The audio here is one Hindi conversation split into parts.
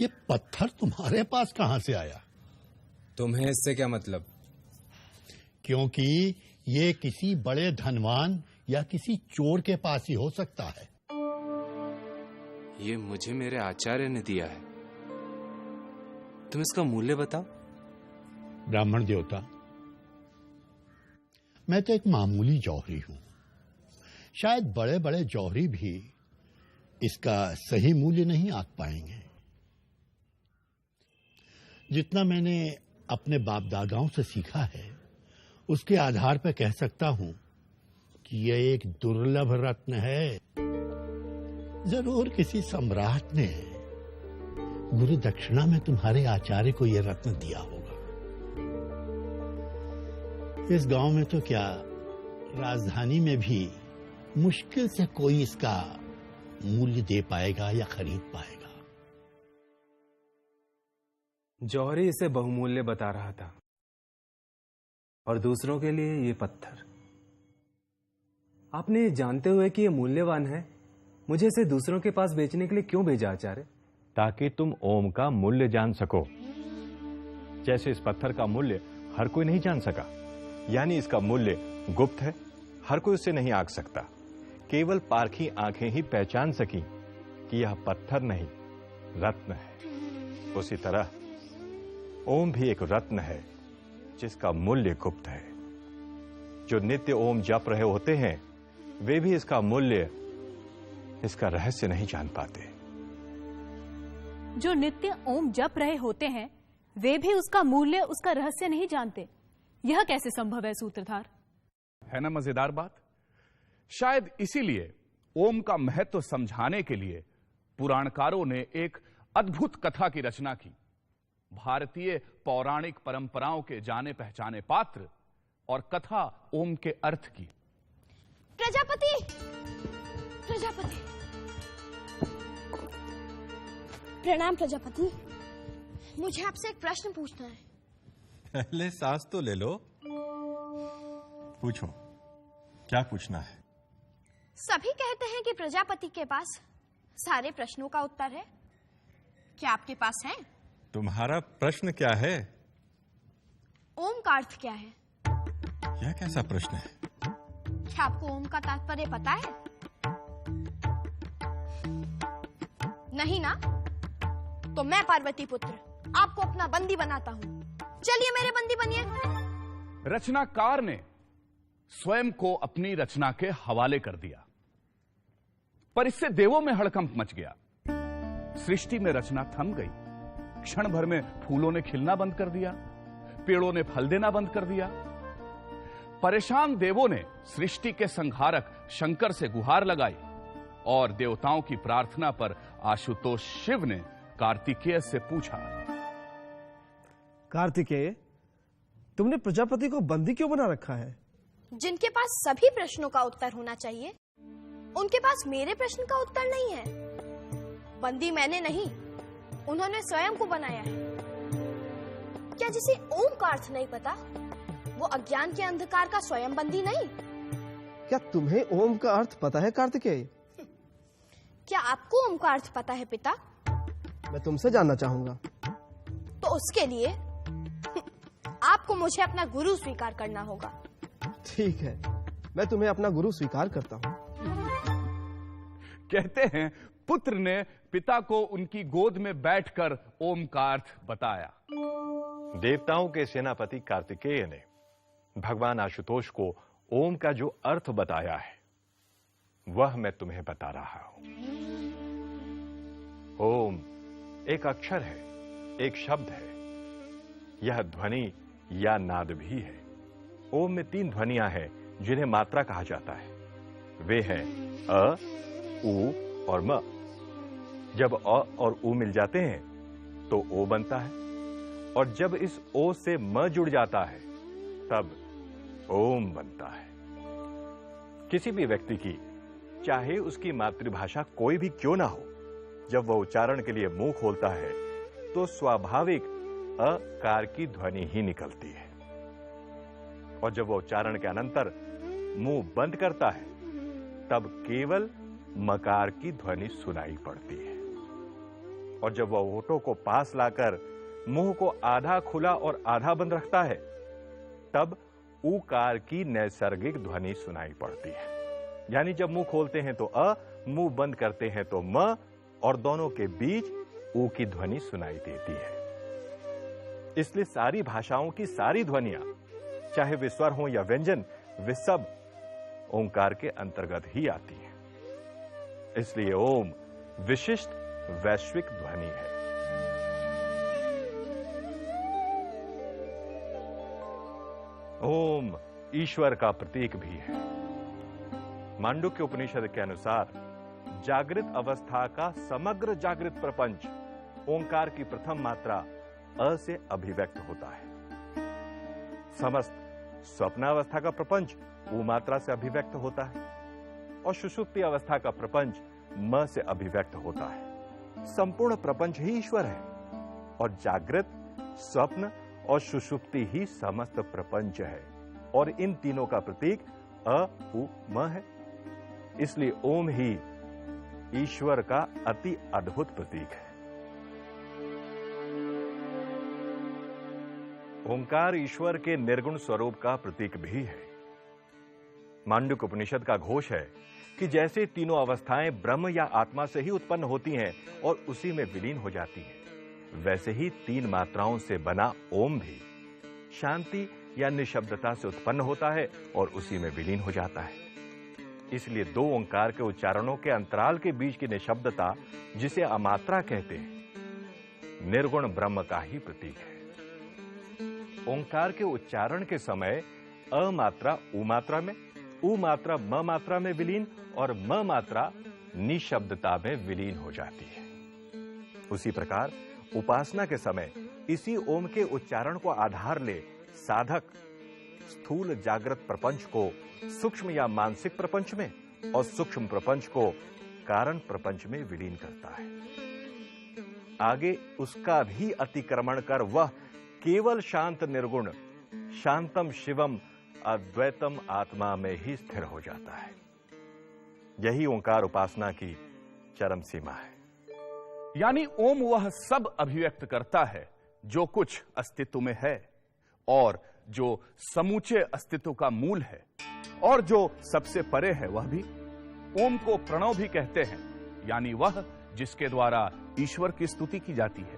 ये पत्थर तुम्हारे पास कहां से आया? तुम्हें इससे क्या मतलब? क्योंकि ये किसी बड़े धनवान या किसी चोर के पास ही हो सकता है। ये मुझे मेरे आचार्य ने दिया है। तुम इसका मूल्य बताओ। ब्राह्मण देवता, मैं तो एक मामूली जौहरी हूं। शायद बड़े बड़े जौहरी भी इसका सही मूल्य नहीं आंक पाएंगे। जितना मैंने अपने बाप दादाओं से सीखा है, उसके आधार पर कह सकता हूं कि यह एक दुर्लभ रत्न है। जरूर किसी सम्राट ने गुरु दक्षिणा में तुम्हारे आचार्य को यह रत्न दिया होगा। इस गांव में तो क्या, राजधानी में भी मुश्किल से कोई इसका मूल्य दे पाएगा या खरीद पाएगा। जौहरी इसे बहुमूल्य बता रहा था, और दूसरों के लिए ये पत्थर। आपने जानते हुए कि ये मूल्यवान है, मुझे इसे दूसरों के पास बेचने के लिए क्यों भेजा आचार्य? ताकि तुम ओम का मूल्य जान सको। जैसे इस पत्थर का मूल्य हर कोई नहीं जान सका, यानी इसका मूल्य गुप्त है, हर कोई उसे नहीं आंक सकता। केवल पारखी आंखें ही पहचान सकी कि यह पत्थर नहीं, रत्न है। उसी तरह ओम भी एक रत्न है जिसका मूल्य गुप्त है। जो नित्य ओम जप रहे होते हैं, वे भी इसका मूल्य, इसका रहस्य नहीं जान पाते। जो नित्य ओम जप रहे होते हैं, वे भी उसका मूल्य, उसका रहस्य नहीं जानते। यह कैसे संभव है सूत्रधार? है ना मजेदार बात? शायद इसीलिए ओम का महत्व समझाने के लिए पुराणकारों ने एक अद्भुत कथा की रचना की। भारतीय पौराणिक परंपराओं के जाने पहचाने पात्र और कथा ओम के अर्थ की। प्रजापति, प्रजापति, प्रणाम प्रजापति। मुझे आपसे एक प्रश्न पूछना है। पहले सांस तो ले लो। पूछो, क्या पूछना है? सभी कहते हैं कि प्रजापति के पास सारे प्रश्नों का उत्तर है। क्या आपके पास है? तुम्हारा प्रश्न क्या है? ओम का अर्थ क्या है? यह कैसा प्रश्न है? क्या आपको ओम का तात्पर्य पता है? नहीं ना? तो मैं पार्वती पुत्र आपको अपना बंदी बनाता हूं। चलिए मेरे बंदी बनिए। रचनाकार ने स्वयं को अपनी रचना के हवाले कर दिया, पर इससे देवों में हड़कंप मच गया। सृष्टि में रचना थम गई। क्षण भर में फूलों ने खिलना बंद कर दिया, पेड़ों ने फल देना बंद कर दिया। परेशान देवों ने सृष्टि के संहारक शंकर से गुहार लगाई, और देवताओं की प्रार्थना पर आशुतोष शिव ने कार्तिकेय से पूछा, कार्तिकेय, तुमने प्रजापति को बंदी क्यों बना रखा है? जिनके पास सभी प्रश्नों का उत्तर होना चाहिए, उनके पास मेरे प्रश्न का उत्तर नहीं है। बंदी मैंने नहीं, उन्होंने स्वयं को बनाया है। क्या जिसे ओम का अर्थ नहीं पता, वो अज्ञान के अंधकार का स्वयं बंदी नहीं? क्या तुम्हें ओम का अर्थ पता है कार्तिकेय? क्या आपको ओम का अर्थ पता है पिता? मैं तुमसे जानना चाहूंगा। तो उसके लिए आपको मुझे अपना गुरु स्वीकार करना होगा। ठीक है, मैं तुम्हें अपना गुरु स्वीकार करता हूं। कहते हैं पुत्र ने पिता को उनकी गोद में बैठकर ओम का अर्थ बताया। देवताओं के सेनापति कार्तिकेय ने भगवान आशुतोष को ओम का जो अर्थ बताया है, वह मैं तुम्हें बता रहा हूं। ओम एक अक्षर है, एक शब्द है। यह ध्वनि या नाद भी है। ओम में 3 ध्वनियां हैं जिन्हें मात्रा कहा जाता है। वे हैं अ, उ और म। जब अ और उ मिल जाते हैं तो ओ बनता है, और जब इस ओ से म जुड़ जाता है तब ओम बनता है। किसी भी व्यक्ति की, चाहे उसकी मातृभाषा कोई भी क्यों ना हो, जब वह उच्चारण के लिए मुंह खोलता है तो स्वाभाविक अकार की ध्वनि ही निकलती है, और जब वह उच्चारण के अनंतर मुंह बंद करता है तब केवल मकार की ध्वनि सुनाई पड़ती है। और जब वह ओटो को पास लाकर मुंह को आधा खुला और आधा बंद रखता है, तब ऊकार की नैसर्गिक ध्वनि सुनाई पड़ती है। यानी जब मुंह खोलते हैं तो अ, मुंह बंद करते हैं तो म, और दोनों के बीच ऊ की ध्वनि सुनाई देती है। इसलिए सारी भाषाओं की सारी ध्वनियां, चाहे वे स्वर हों या व्यंजन, वे सब ओंकार के अंतर्गत ही आती हैं। इसलिए ओम विशिष्ट वैश्विक ध्वनि है। ओम ईश्वर का प्रतीक भी है। मांडुक्य उपनिषद के अनुसार जागृत अवस्था का समग्र जागृत प्रपंच ओंकार की प्रथम मात्रा अ से अभिव्यक्त होता है। समस्त स्वप्नावस्था का प्रपंच ऊ मात्रा से अभिव्यक्त होता है और सुषुप्ति अवस्था का प्रपंच म से अभिव्यक्त होता है। संपूर्ण प्रपंच ही ईश्वर है और जागृत, स्वप्न और सुषुप्ति ही समस्त प्रपंच है, और इन तीनों का प्रतीक अ, उ, म है। इसलिए ओम ही ईश्वर का अति अद्भुत प्रतीक है। ओंकार ईश्वर के निर्गुण स्वरूप का प्रतीक भी है। मांडुक्य उपनिषद का घोष है कि जैसे तीनों अवस्थाएं ब्रह्म या आत्मा से ही उत्पन्न होती हैं और उसी में विलीन हो जाती हैं, वैसे ही तीन मात्राओं से बना ओम भी शांति या निशब्दता से उत्पन्न होता है और उसी में विलीन हो जाता है। इसलिए दो ओंकार के उच्चारणों के अंतराल के बीच की निशब्दता, जिसे अमात्रा कहते हैं, निर्गुण ब्रह्म का ही प्रतीक है। ओंकार के उच्चारण के समय अ मात्रा उ मात्रा में, उ मात्रा म मात्रा में विलीन और म मात्रा निशब्दता में विलीन हो जाती है। उसी प्रकार उपासना के समय इसी ओम के उच्चारण को आधार ले साधक स्थूल जागृत प्रपंच को सूक्ष्म या मानसिक प्रपंच में और सूक्ष्म प्रपंच को कारण प्रपंच में विलीन करता है। आगे उसका भी अतिक्रमण कर वह केवल शांत निर्गुण शांतम शिवम अद्वैतम आत्मा में ही स्थिर हो जाता है। यही ओंकार उपासना की चरम सीमा है। यानी ओम वह सब अभिव्यक्त करता है जो कुछ अस्तित्व में है और जो समूचे अस्तित्व का मूल है, और जो सबसे परे है वह भी। ओम को प्रणव भी कहते हैं, यानी वह जिसके द्वारा ईश्वर की स्तुति की जाती है।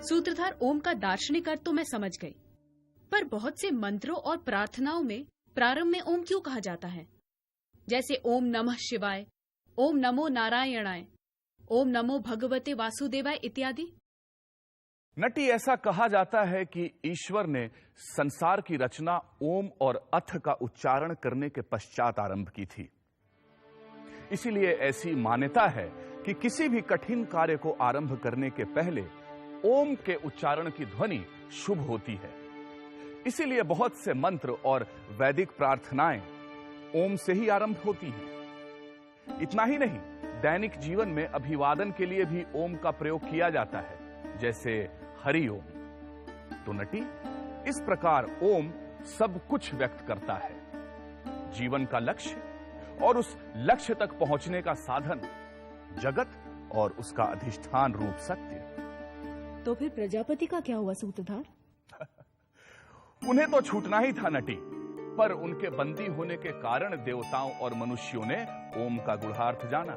सूत्रधार ओम का दार्शनिक अर्थ तो मैं समझ गई, पर बहुत से मंत्रों और प्रार्थनाओं में प्रारंभ में ओम क्यों कहा जाता है? जैसे ओम नमः शिवाय, ओम नमो नारायणाय, ओम नमो भगवते वासुदेवाय इत्यादि। नटी, ऐसा कहा जाता है कि ईश्वर ने संसार की रचना ओम और अथ का उच्चारण करने के पश्चात आरंभ की थी। इसीलिए ऐसी मान्यता है कि किसी भी कठिन कार्य को आरंभ करने के पहले ओम के उच्चारण की ध्वनि शुभ होती है। इसीलिए बहुत से मंत्र और वैदिक प्रार्थनाएं ओम से ही आरंभ होती हैं। इतना ही नहीं, दैनिक जीवन में अभिवादन के लिए भी ओम का प्रयोग किया जाता है, जैसे हरि ओम। तो नटी, इस प्रकार ओम सब कुछ व्यक्त करता है, जीवन का लक्ष्य और उस लक्ष्य तक पहुंचने का साधन, जगत और उसका अधिष्ठान रूप सत्य। तो फिर प्रजापति का क्या हुआ सूत्रधार? उन्हें तो छूटना ही था नटी, पर उनके बंदी होने के कारण देवताओं और मनुष्यों ने ओम का गूढ़ार्थ जाना।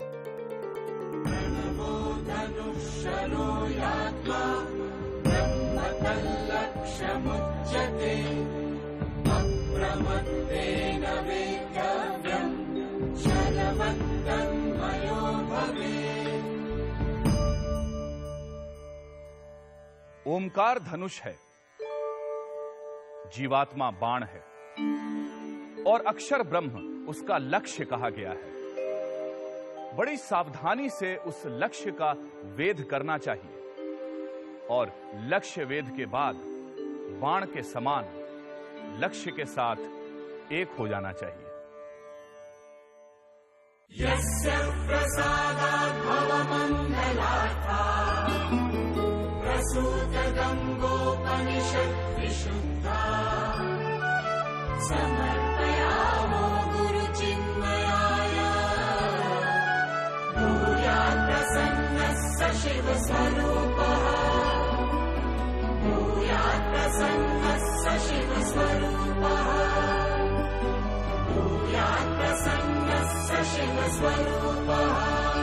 ओमकार धनुष है, जीवात्मा बाण है और अक्षर ब्रह्म उसका लक्ष्य कहा गया है। बड़ी सावधानी से उस लक्ष्य का वेध करना चाहिए और लक्ष्य वेध के बाद बाण के समान लक्ष्य के साथ एक हो जाना चाहिए। यस्य प्रसादात् भवमङ्गलार्था प्रसूतगं गोपनिषत् विशुद्धा समर्पयामो गुरुचिन्मयाय भूयात् प्रसन्नः स शिवः शिवस्वरूपः भूयात् प्रसन्नः स शिवस्वरूपः भूयात् प्रसन्नः स शिवस्वरूपः